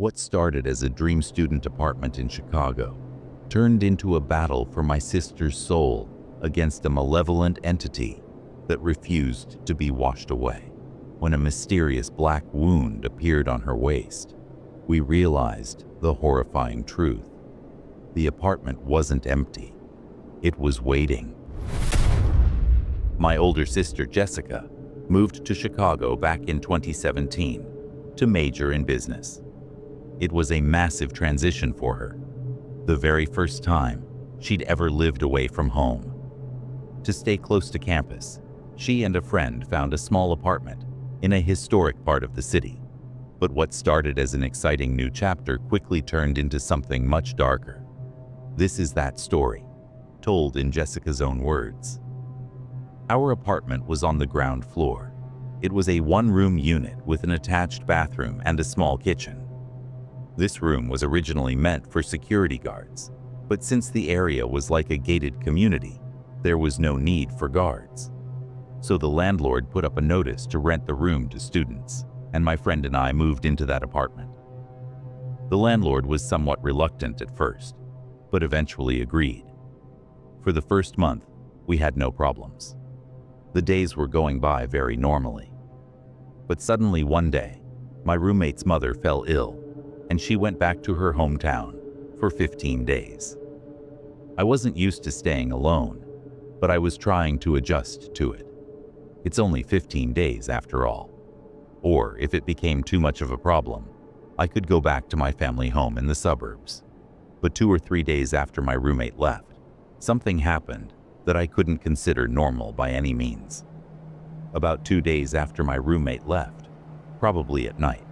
What started as a dream student apartment in Chicago turned into a battle for my sister's soul against a malevolent entity that refused to be washed away. When a mysterious black wound appeared on her waist, we realized the horrifying truth. The apartment wasn't empty. It was waiting. My older sister, Jessica, moved to Chicago back in 2017 to major in business. It was a massive transition for her, the very first time she'd ever lived away from home. To stay close to campus, she and a friend found a small apartment in a historic part of the city. But what started as an exciting new chapter quickly turned into something much darker. This is that story, told in Jessica's own words. Our apartment was on the ground floor. It was a one-room unit with an attached bathroom and a small kitchen. This room was originally meant for security guards, but since the area was like a gated community, there was no need for guards. So the landlord put up a notice to rent the room to students, and my friend and I moved into that apartment. The landlord was somewhat reluctant at first, but eventually agreed. For the first month, we had no problems. The days were going by very normally. But suddenly one day, my roommate's mother fell ill, and she went back to her hometown for 15 days. I wasn't used to staying alone, but I was trying to adjust to it. It's only 15 days after all. Or if it became too much of a problem, I could go back to my family home in the suburbs. But 2 or 3 days after my roommate left, something happened that I couldn't consider normal by any means. About 2 days after my roommate left, probably at night,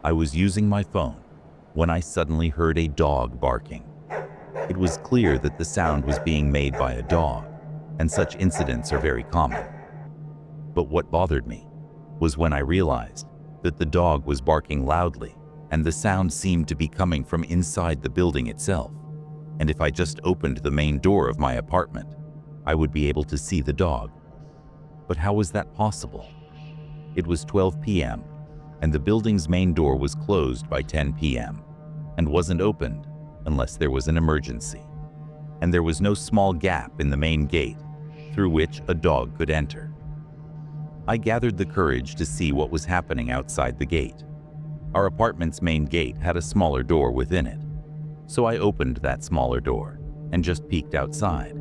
I was using my phone when I suddenly heard a dog barking. It was clear that the sound was being made by a dog, and such incidents are very common. But what bothered me was when I realized that the dog was barking loudly, and the sound seemed to be coming from inside the building itself. And if I just opened the main door of my apartment, I would be able to see the dog. But how was that possible? It was 12 p.m., and the building's main door was closed by 10 p.m. and wasn't opened unless there was an emergency. And there was no small gap in the main gate through which a dog could enter. I gathered the courage to see what was happening outside the gate. Our apartment's main gate had a smaller door within it, so I opened that smaller door and just peeked outside.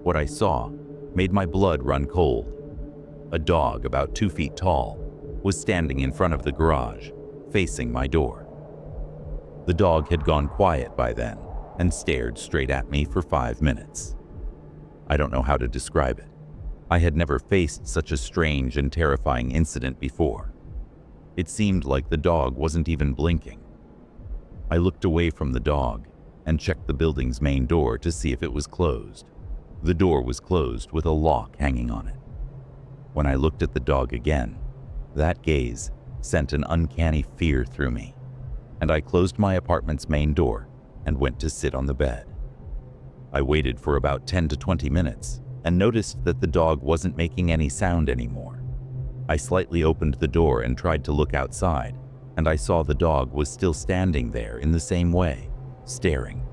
What I saw made my blood run cold. A dog about 2 feet tall was standing in front of the garage, facing my door. The dog had gone quiet by then and stared straight at me for 5 minutes. I don't know how to describe it. I had never faced such a strange and terrifying incident before. It seemed like the dog wasn't even blinking. I looked away from the dog and checked the building's main door to see if it was closed. The door was closed with a lock hanging on it. When I looked at the dog again, that gaze sent an uncanny fear through me, and I closed my apartment's main door and went to sit on the bed. I waited for about 10 to 20 minutes and noticed that the dog wasn't making any sound anymore. I slightly opened the door and tried to look outside, and I saw the dog was still standing there in the same way, staring.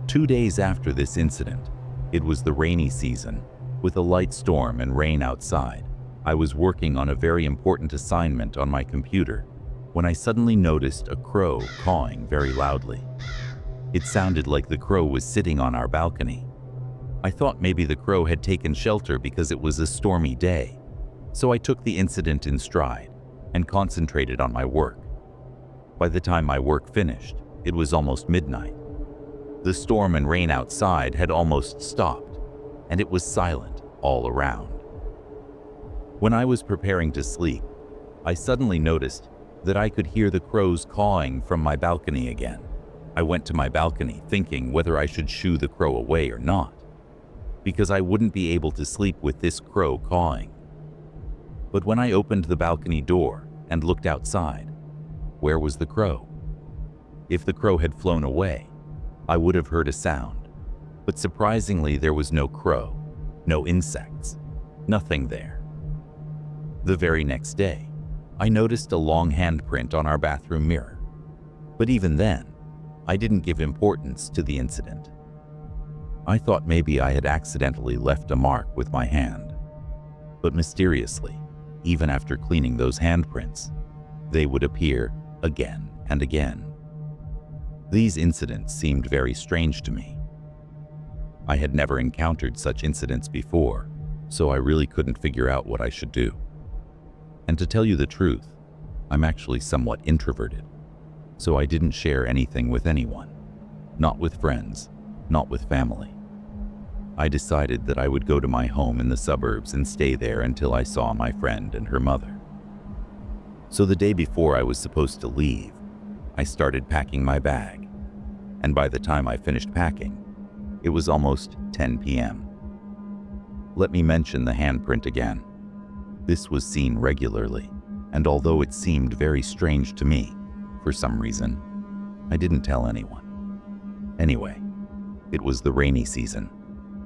2 days after this incident, it was the rainy season, with a light storm and rain outside. I was working on a very important assignment on my computer when I suddenly noticed a crow cawing very loudly. It sounded like the crow was sitting on our balcony. I thought maybe the crow had taken shelter because it was a stormy day, so I took the incident in stride and concentrated on my work. By the time my work finished, it was almost midnight. The storm and rain outside had almost stopped, and it was silent all around. When I was preparing to sleep, I suddenly noticed that I could hear the crows cawing from my balcony again. I went to my balcony thinking whether I should shoo the crow away or not, because I wouldn't be able to sleep with this crow cawing. But when I opened the balcony door and looked outside, where was the crow? If the crow had flown away, I would have heard a sound, but surprisingly there was no crow, no insects, nothing there. The very next day, I noticed a long handprint on our bathroom mirror. But even then, I didn't give importance to the incident. I thought maybe I had accidentally left a mark with my hand. But mysteriously, even after cleaning those handprints, they would appear again and again. These incidents seemed very strange to me. I had never encountered such incidents before, so I really couldn't figure out what I should do. And to tell you the truth, I'm actually somewhat introverted, so I didn't share anything with anyone, not with friends, not with family. I decided that I would go to my home in the suburbs and stay there until I saw my friend and her mother. So the day before I was supposed to leave, I started packing my bag, and by the time I finished packing, it was almost 10 p.m. Let me mention the handprint again. This was seen regularly, and although it seemed very strange to me, for some reason, I didn't tell anyone. Anyway, it was the rainy season.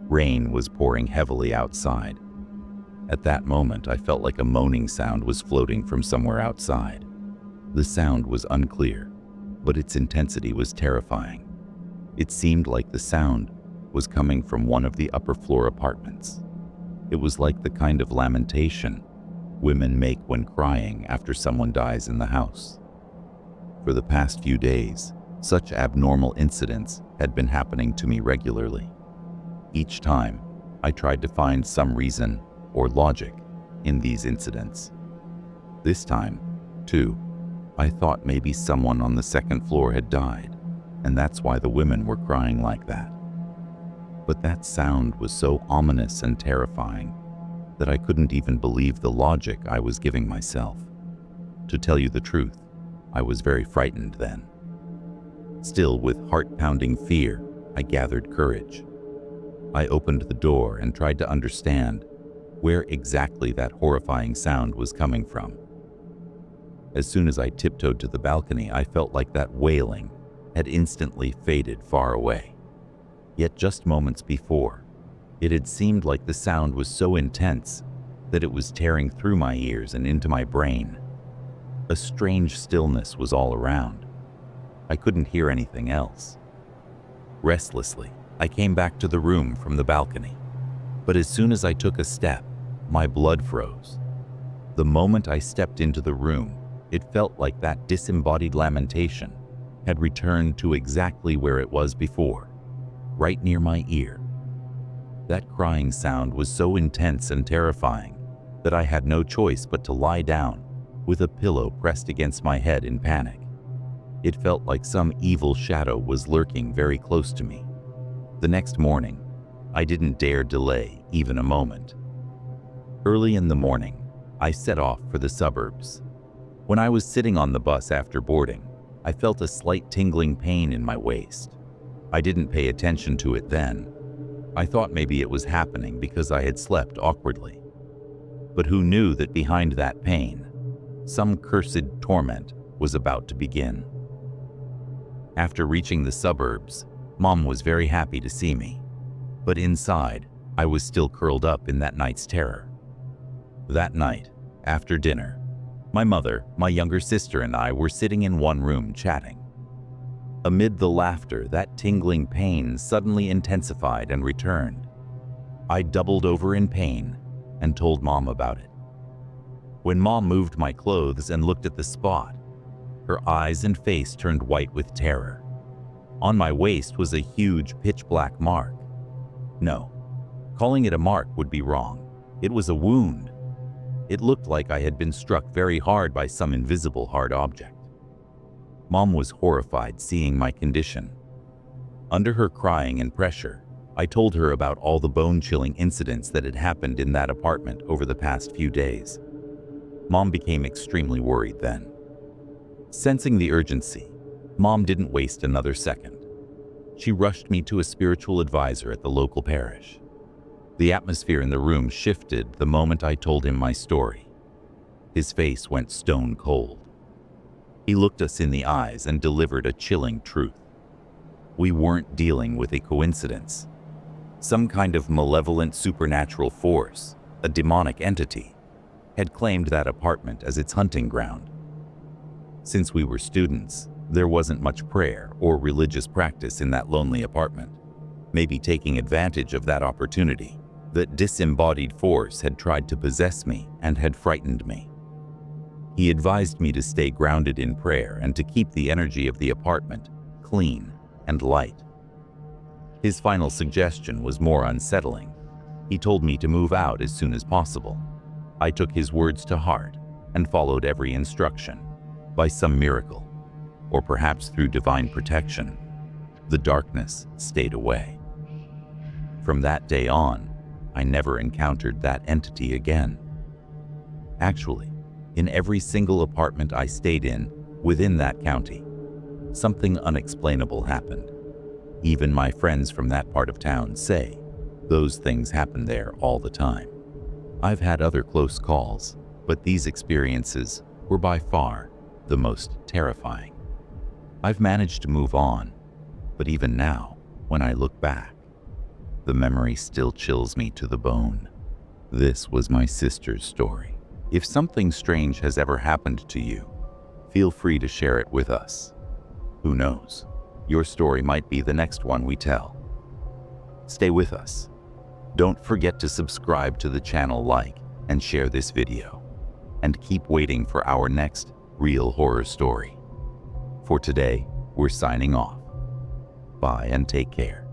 Rain was pouring heavily outside. At that moment, I felt like a moaning sound was floating from somewhere outside. The sound was unclear, but its intensity was terrifying. It seemed like the sound was coming from one of the upper floor apartments. It was like the kind of lamentation women make when crying after someone dies in the house. For the past few days, such abnormal incidents had been happening to me regularly. Each time, I tried to find some reason or logic in these incidents. This time, too, I thought maybe someone on the second floor had died, and that's why the women were crying like that. But that sound was so ominous and terrifying that I couldn't even believe the logic I was giving myself. To tell you the truth, I was very frightened then. Still, with heart-pounding fear, I gathered courage. I opened the door and tried to understand where exactly that horrifying sound was coming from. As soon as I tiptoed to the balcony, I felt like that wailing had instantly faded far away. Yet just moments before, it had seemed like the sound was so intense that it was tearing through my ears and into my brain. A strange stillness was all around. I couldn't hear anything else. Restlessly, I came back to the room from the balcony. But as soon as I took a step, my blood froze. The moment I stepped into the room, it felt like that disembodied lamentation had returned to exactly where it was before, right near my ear. That crying sound was so intense and terrifying that I had no choice but to lie down with a pillow pressed against my head in panic. It felt like some evil shadow was lurking very close to me. The next morning, I didn't dare delay even a moment. Early in the morning, I set off for the suburbs. When I was sitting on the bus after boarding, I felt a slight tingling pain in my waist. I didn't pay attention to it then. I thought maybe it was happening because I had slept awkwardly. But who knew that behind that pain, some cursed torment was about to begin. After reaching the suburbs, Mom was very happy to see me. But inside, I was still curled up in that night's terror. That night, after dinner, my mother, my younger sister, and I were sitting in one room chatting. Amid the laughter, that tingling pain suddenly intensified and returned. I doubled over in pain and told Mom about it. When Mom moved my clothes and looked at the spot, her eyes and face turned white with terror. On my waist was a huge pitch-black mark. No, calling it a mark would be wrong. It was a wound. It looked like I had been struck very hard by some invisible hard object. Mom was horrified seeing my condition. Under her crying and pressure, I told her about all the bone-chilling incidents that had happened in that apartment over the past few days. Mom became extremely worried then. Sensing the urgency, Mom didn't waste another second. She rushed me to a spiritual advisor at the local parish. The atmosphere in the room shifted the moment I told him my story. His face went stone cold. He looked us in the eyes and delivered a chilling truth. We weren't dealing with a coincidence. Some kind of malevolent supernatural force, a demonic entity, had claimed that apartment as its hunting ground. Since we were students, There wasn't much prayer or religious practice in that lonely apartment. Maybe taking advantage of that opportunity, that disembodied force had tried to possess me and had frightened me. He advised me to stay grounded in prayer and to keep the energy of the apartment clean and light. His final suggestion was more unsettling. He told me to move out as soon as possible. I took his words to heart and followed every instruction. By some miracle, or perhaps through divine protection, the darkness stayed away. From that day on, I never encountered that entity again. Actually, in every single apartment I stayed in within that county, something unexplainable happened. Even my friends from that part of town say those things happen there all the time. I've had other close calls, but these experiences were by far the most terrifying. I've managed to move on, but even now, when I look back, the memory still chills me to the bone. This was my sister's story. If something strange has ever happened to you, feel free to share it with us. Who knows? Your story might be the next one we tell. Stay with us. Don't forget to subscribe to the channel, like, and share this video. And keep waiting for our next real horror story. For today, we're signing off. Bye and take care.